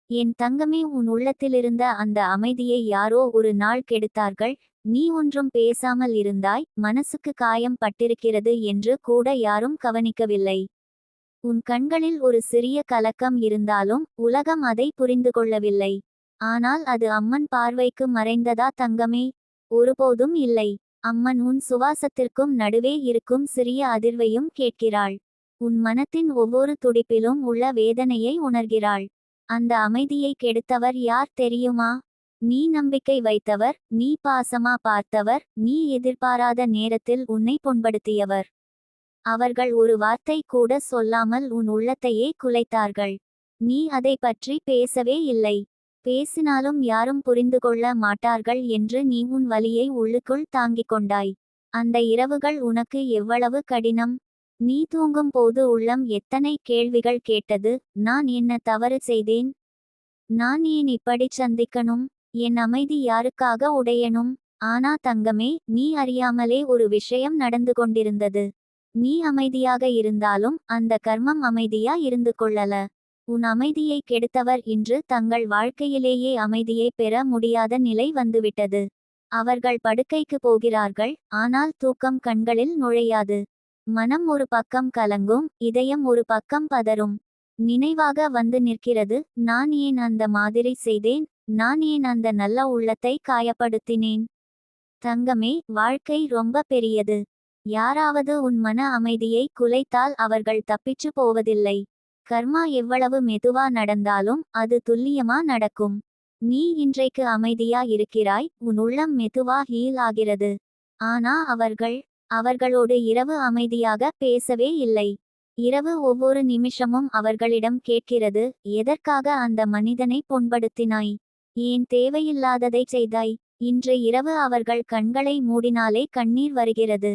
என் தங்கமே, உன் உள்ளத்திலிருந்த அந்த அமைதியை யாரோ ஒரு நாள் கெடுத்தார்கள். நீ ஒன்றும் பேசாமல் இருந்தாய். மனசுக்கு காயம் பட்டிருக்கிறது என்று கூட யாரும் கவனிக்கவில்லை. உன் கண்களில் ஒரு சிறிய கலக்கம் இருந்தாலும் உலகம் அதை புரிந்து கொள்ளவில்லை. ஆனால் அது அம்மன் பார்வைக்கு மறைந்ததா தங்கமே? ஒருபோதும் இல்லை. அம்மன் உன் சுவாசத்திற்கும் நடுவே இருக்கும் சிறிய அதிர்வையும் கேட்கிறாள். உன் மனத்தின் ஒவ்வொரு துடிப்பிலும் உள்ள வேதனையை உணர்கிறாள். அந்த அமைதியை கெடுத்தவர் யார் தெரியுமா? நீ நம்பிக்கை வைத்தவர், நீ பாசமா பார்த்தவர், நீ எதிர்பாராத நேரத்தில் உன்னை புண்படுத்தியவர். அவர்கள் ஒரு வார்த்தை கூட சொல்லாமல் உன் உள்ளத்தையே குலைத்தார்கள். நீ அதை பற்றி பேசவே இல்லை. பேசினாலும் யாரும் புரிந்து கொள்ள மாட்டார்கள் என்று நீ உன் வலியை உள்ளுக்குள் தாங்கிக் கொண்டாய். அந்த இரவுகள் உனக்கு எவ்வளவு கடினம்! நீ தூங்கும் போது உள்ளம் எத்தனை கேள்விகள் கேட்டது. நான் என்ன தவறு செய்தேன்? நான் ஏன் இப்படி சந்திக்கணும்? என் அமைதி யாருக்காக உடையணும்? ஆனா தங்கமே, நீ அறியாமலே ஒரு விஷயம் நடந்து கொண்டிருந்தது. நீ அமைதியாக இருந்தாலும் அந்த கர்மம் அமைதியா இருந்து கொள்ளல. உன் அமைதியை கெடுத்தவர் இன்று தங்கள் வாழ்க்கையிலேயே அமைதியை பெற முடியாத நிலை வந்துவிட்டது. அவர்கள் படுக்கைக்கு போகிறார்கள், ஆனால் தூக்கம் கண்களில் நுழையாது. மனம் ஒரு பக்கம் கலங்கும், இதயம் ஒரு பக்கம் பதறும். நினைவாக வந்து நிற்கிறது, நான் ஏன் அந்த மாதிரி செய்தேன்? நான் ஏன் அந்த நல்ல உள்ளத்தை காயப்படுத்தினேன்? தங்கமே, வாழ்க்கை ரொம்ப பெரியது. யாராவது உன் மன அமைதியை குலைத்தால் அவர்கள் தப்பிச்சு போவதில்லை. கர்மா எவ்வளவு மெதுவா நடந்தாலும் அது துல்லியமா நடக்கும். நீ இன்றைக்கு அமைதியா இருக்கிறாய், உன் உள்ளம் மெதுவா ஹீல் ஆகிறது. ஆனா அவர்களோடு இரவு அமைதியாக பேசவே இல்லை. இரவு ஒவ்வொரு நிமிஷமும் அவர்களிடம் கேட்கிறது, எதற்காக அந்த மனிதனை புண்படுத்தினாய்? ஏன் தேவையில்லாததை செய்தாய்? இன்று இரவு அவர்கள் கண்களை மூடினாலே கண்ணீர் வருகிறது.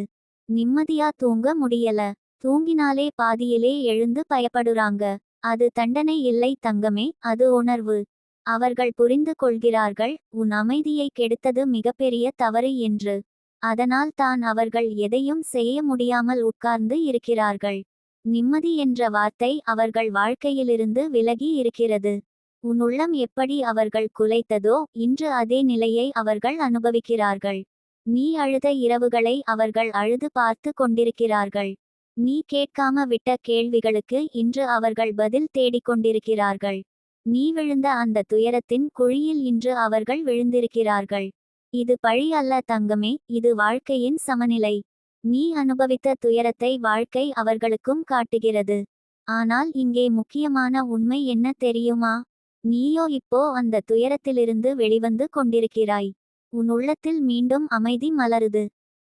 நிம்மதியா தூங்க முடியல. தூங்கினாலே பாதியிலே எழுந்து பயப்படுறாங்க. அது தண்டனை இல்லை தங்கமே, அது உணர்வு. அவர்கள் புரிந்து கொள்கிறார்கள், உன் அமைதியை கெடுத்தது மிகப்பெரிய தவறு என்று. அதனால் தான் அவர்கள் எதையும் செய்ய முடியாமல் உட்கார்ந்து இருக்கிறார்கள். நிம்மதி என்ற வார்த்தை அவர்கள் வாழ்க்கையிலிருந்து விலகி இருக்கிறது. உன் உள்ளம் எப்படி அவர்கள் குலைத்ததோ, இன்று அதே நிலையை அவர்கள் அனுபவிக்கிறார்கள். நீ அழுத இரவுகளை அவர்கள் அழுது பார்த்து கொண்டிருக்கிறார்கள். நீ கேட்காம விட்ட கேள்விகளுக்கு இன்று அவர்கள் பதில் தேடிக்கொண்டிருக்கிறார்கள். நீ விழுந்த அந்த துயரத்தின் குழியில் இன்று அவர்கள் விழுந்திருக்கிறார்கள். இது பழி அல்ல தங்கமே, இது வாழ்க்கையின் சமநிலை. நீ அனுபவித்த துயரத்தை வாழ்க்கை அவர்களுக்கும் காட்டுகிறது. ஆனால் இங்கே முக்கியமான உண்மை என்ன தெரியுமா? நீயோ இப்போ அந்த துயரத்திலிருந்து வெளிவந்து கொண்டிருக்கிறாய். உன் உள்ளத்தில் மீண்டும் அமைதி மலருது.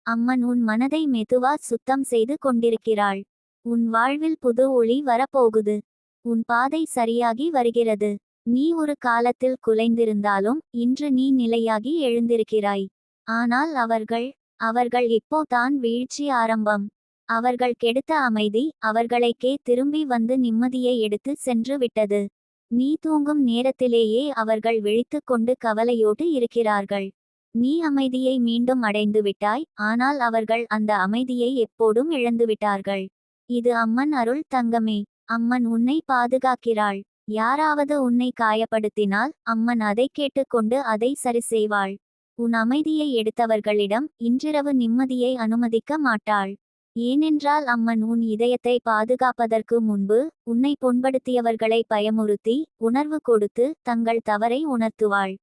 அம்மன் உன் மனதை மெதுவா சுத்தம் செய்து கொண்டிருக்கிறாள். உன் வாழ்வில் புது ஒளி வரப்போகுது. உன் பாதை சரியாகி வருகிறது. நீ ஒரு காலத்தில் குலைந்திருந்தாலும் இன்று நீ நிலையாகி எழுந்திருக்கிறாய். ஆனால் அவர்கள் இப்போ தான் வீழ்ச்சி ஆரம்பம். அவர்கள் கெடுத்த அமைதி அவர்களுக்கே திரும்பி வந்து நிம்மதியை எடுத்து சென்று விட்டது. நீ தூங்கும் நேரத்திலேயே அவர்கள் விழித்து கொண்டு கவலையோடு இருக்கிறார்கள். நீ அமைதியை மீண்டும் அடைந்து விட்டாய், ஆனால் அவர்கள் அந்த அமைதியை எப்போதும் இழந்துவிட்டார்கள். இது அம்மன் அருள் தங்கமே. அம்மன் உன்னை பாதுகாக்கிறாள். யாராவது உன்னை காயப்படுத்தினால் அம்மன் அதை கேட்டுக்கொண்டு அதை சரி செய்வாள். உன் அமைதியை எடுத்தவர்களிடம் இன்றிரவு நிம்மதியை அனுமதிக்க மாட்டாள். ஏனென்றால் அம்மன் உன் இதயத்தை பாதுகாப்பதற்கு முன்பு உன்னை புண்படுத்தியவர்களை பயமுறுத்தி உணர்வு கொடுத்து தங்கள் தவறை உணர்த்துவாள்.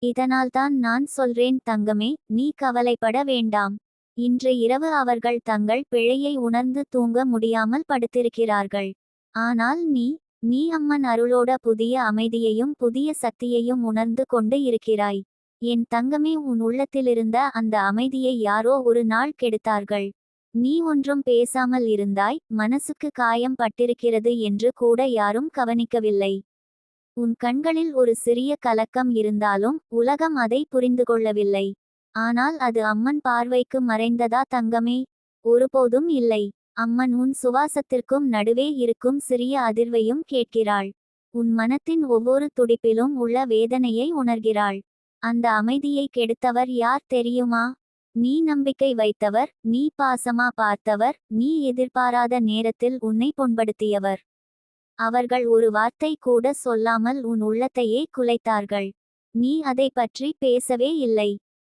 இதனால்தான் நான் சொல்றேன் தங்கமே, நீ கவலைப்பட வேண்டாம். இன்று இரவு அவர்கள் தங்கள் பிழையை உணர்ந்து தூங்க முடியாமல் படுத்திருக்கிறார்கள். ஆனால் நீ அம்மன் அருளோட புதிய அமைதியையும் புதிய சக்தியையும் உணர்ந்து கொண்டு இருக்கிறாய். என் தங்கமே, உன் உள்ளத்திலிருந்த அந்த அமைதியை யாரோ ஒரு நாள் கெடுத்தார்கள். நீ ஒன்றும் பேசாமல் இருந்தாய், மனசுக்கு காயம் பட்டிருக்கிறது என்று கூட யாரும் கவனிக்கவில்லை. உன் கண்களில் ஒரு சிறிய கலக்கம் இருந்தாலும் உலகம் அதை புரிந்து கொள்ளவில்லை. ஆனால் அது அம்மன் பார்வைக்கு மறைந்ததா தங்கமே? ஒருபோதும் இல்லை. அம்மன் உன் சுவாசத்திற்கும் நடுவே இருக்கும் சிறிய அதிர்வையும் கேட்கிறாள். உன் மனத்தின் ஒவ்வொரு துடிப்பிலும் உள்ள வேதனையை உணர்கிறாள். அந்த அமைதியை கெடுத்தவர் யார் தெரியுமா? நீ நம்பிக்கை வைத்தவர், நீ பாசமா பார்த்தவர், நீ எதிர்பாராத நேரத்தில் உன்னை புண்படுத்தியவர். அவர்கள் ஒரு வார்த்தை கூட சொல்லாமல் உன் உள்ளத்தையே குலைத்தார்கள். நீ அதை பற்றி பேசவே இல்லை.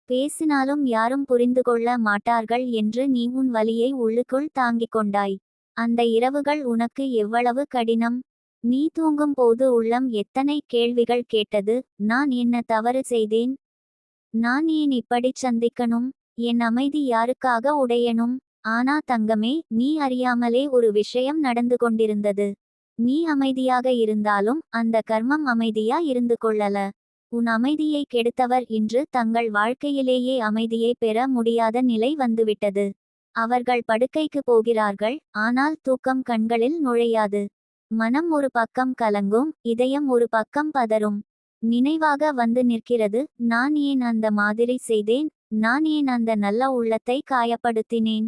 பேசினாலும் யாரும் புரிந்து கொள்ள மாட்டார்கள் என்று நீ உன் வலியை உள்ளுக்குள் தாங்கிக் கொண்டாய். அந்த இரவுகள் உனக்கு எவ்வளவு கடினம். நீ தூங்கும் போது உள்ளம் எத்தனை கேள்விகள் கேட்டது. நான் என்ன தவறு செய்தேன்? நான் ஏன் இப்படிச் சந்திக்கணும்? என் அமைதி யாருக்காக உடையணும்? ஆனா தங்கமே, நீ அறியாமலே ஒரு விஷயம் நடந்து கொண்டிருந்தது. நீ அமைதியாக இருந்தாலும் அந்த கர்மம் அமைதியா இருந்து கொள்ளல. உன் அமைதியை கெடுத்தவர் இன்று தங்கள் வாழ்க்கையிலேயே அமைதியை பெற முடியாத நிலை வந்துவிட்டது. அவர்கள் படுக்கைக்கு போகிறார்கள், ஆனால் தூக்கம் கண்களில் நுழையாது. மனம் ஒரு பக்கம் கலங்கும், இதயம் ஒரு பக்கம் பதறும். நினைவாக வந்து நிற்கிறது, நான் ஏன் அந்த மாதிரி செய்தேன்? நான் ஏன் அந்த நல்ல உள்ளத்தை காயப்படுத்தினேன்?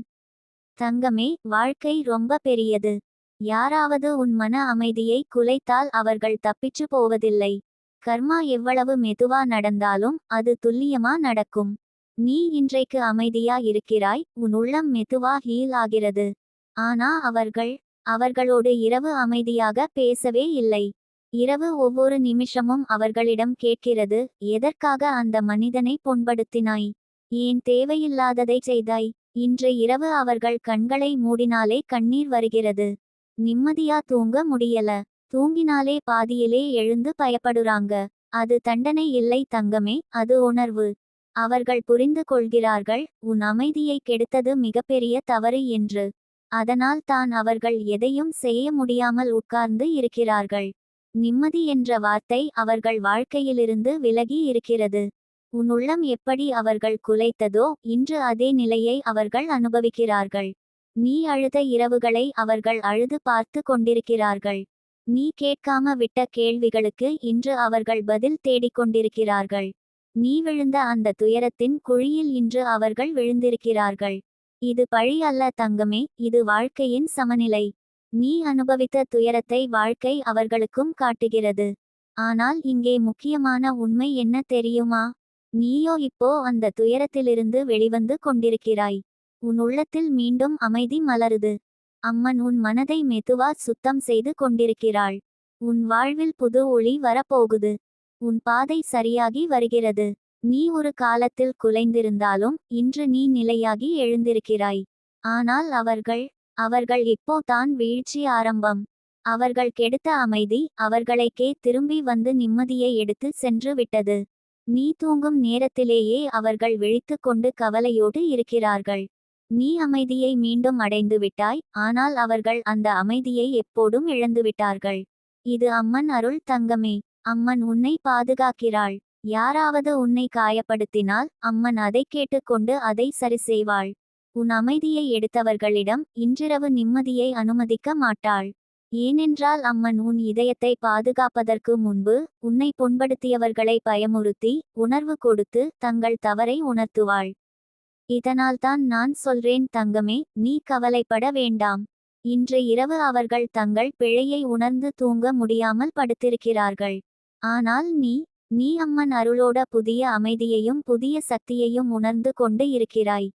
தங்கமே, வாழ்க்கை ரொம்ப பெரியது. யாராவது உன் மன அமைதியை குலைத்தால் அவர்கள் தப்பிச்சு போவதில்லை. கர்மா எவ்வளவு மெதுவா நடந்தாலும் அது துல்லியமா நடக்கும். நீ இன்றைக்கு அமைதியா இருக்கிறாய், உன் உள்ளம் மெதுவா ஹீல் ஆகிறது. ஆனா அவர்களோடு இரவு அமைதியாக பேசவே இல்லை. இரவு ஒவ்வொரு நிமிஷமும் அவர்களிடம் கேட்கிறது, எதற்காக அந்த மனிதனை புண்படுத்தினாய்? ஏன் தேவையில்லாததை செய்தாய்? இன்று இரவு அவர்கள் கண்களை மூடினாலே கண்ணீர் வருகிறது. நிம்மதியா தூங்க முடியல. தூங்கினாலே பாதியிலே எழுந்து பயப்படுறாங்க. அது தண்டனை இல்லை தங்கமே, அது உணர்வு. அவர்கள் புரிந்து கொள்கிறார்கள், உன் அமைதியை கெடுத்தது மிகப்பெரிய தவறு என்று. அதனால் தான் அவர்கள் எதையும் செய்ய முடியாமல் உட்கார்ந்து இருக்கிறார்கள். நிம்மதி என்ற வார்த்தை அவர்கள் வாழ்க்கையிலிருந்து விலகி இருக்கிறது. உன் உள்ளம் எப்படி அவர்கள் குலைத்ததோ இன்று அதே நிலையை அவர்கள் அனுபவிக்கிறார்கள். நீ அழுத இரவுகளை அவர்கள் அழுது பார்த்து கொண்டிருக்கிறார்கள். நீ கேட்காம விட்ட கேள்விகளுக்கு இன்று அவர்கள் பதில் தேடிக்கொண்டிருக்கிறார்கள். நீ விழுந்த அந்த துயரத்தின் குழியில் இன்று அவர்கள் விழுந்திருக்கிறார்கள். இது பழி அல்ல தங்கமே, இது வாழ்க்கையின் சமநிலை. நீ அனுபவித்த துயரத்தை வாழ்க்கை அவர்களுக்கும் காட்டுகிறது. ஆனால் இங்கே முக்கியமான உண்மை என்ன தெரியுமா? நீயோ இப்போ அந்த துயரத்திலிருந்து வெளிவந்து கொண்டிருக்கிறாய். உன் உள்ளத்தில் மீண்டும் அமைதி மலருது. அம்மன் உன் மனதை மெதுவா சுத்தம் செய்து கொண்டிருக்கிறாள். உன் வாழ்வில் புது ஒளி வரப்போகுது. உன் பாதை சரியாகி வருகிறது. நீ ஒரு காலத்தில் குலைந்திருந்தாலும் இன்று நீ நிலையாகி எழுந்திருக்கிறாய். ஆனால் அவர்கள் இப்போ தான் வீழ்ச்சி ஆரம்பம். அவர்கள் கெடுத்த அமைதி அவர்களுக்கே திரும்பி வந்து நிம்மதியை எடுத்து சென்று விட்டது. நீ தூங்கும் நேரத்திலேயே அவர்கள் விழித்து கொண்டு கவலையோடு இருக்கிறார்கள். நீ அமைதியை மீண்டும் அடைந்து விட்டாய், ஆனால் அவர்கள் அந்த அமைதியை எப்போதும் இழந்துவிட்டார்கள். இது அம்மன் அருள் தங்கமே. அம்மன் உன்னை பாதுகாக்கிறாள். யாராவது உன்னை காயப்படுத்தினால் அம்மன் அதை கேட்டுக்கொண்டு அதை சரி செய்வாள். உன் அமைதியை எடுத்தவர்களிடம் இன்றிரவு நிம்மதியை அனுமதிக்க மாட்டாள். ஏனென்றால் அம்மன் உன் இதயத்தை பாதுகாப்பதற்கு முன்பு உன்னை புண்படுத்தியவர்களை பயமுறுத்தி உணர்வு கொடுத்து தங்கள் தவறை உணர்த்துவாள். இதனால்தான் நான் சொல்றேன் தங்கமே, நீ கவலைப்பட வேண்டாம். இன்று இரவு அவர்கள் தங்கள் பிழையை உணர்ந்து தூங்க முடியாமல் படுத்திருக்கிறார்கள். ஆனால் நீ அம்மன் அருளோட புதிய அமைதியையும் புதிய சக்தியையும் உணர்ந்து கொண்டு இருக்கிறாய்.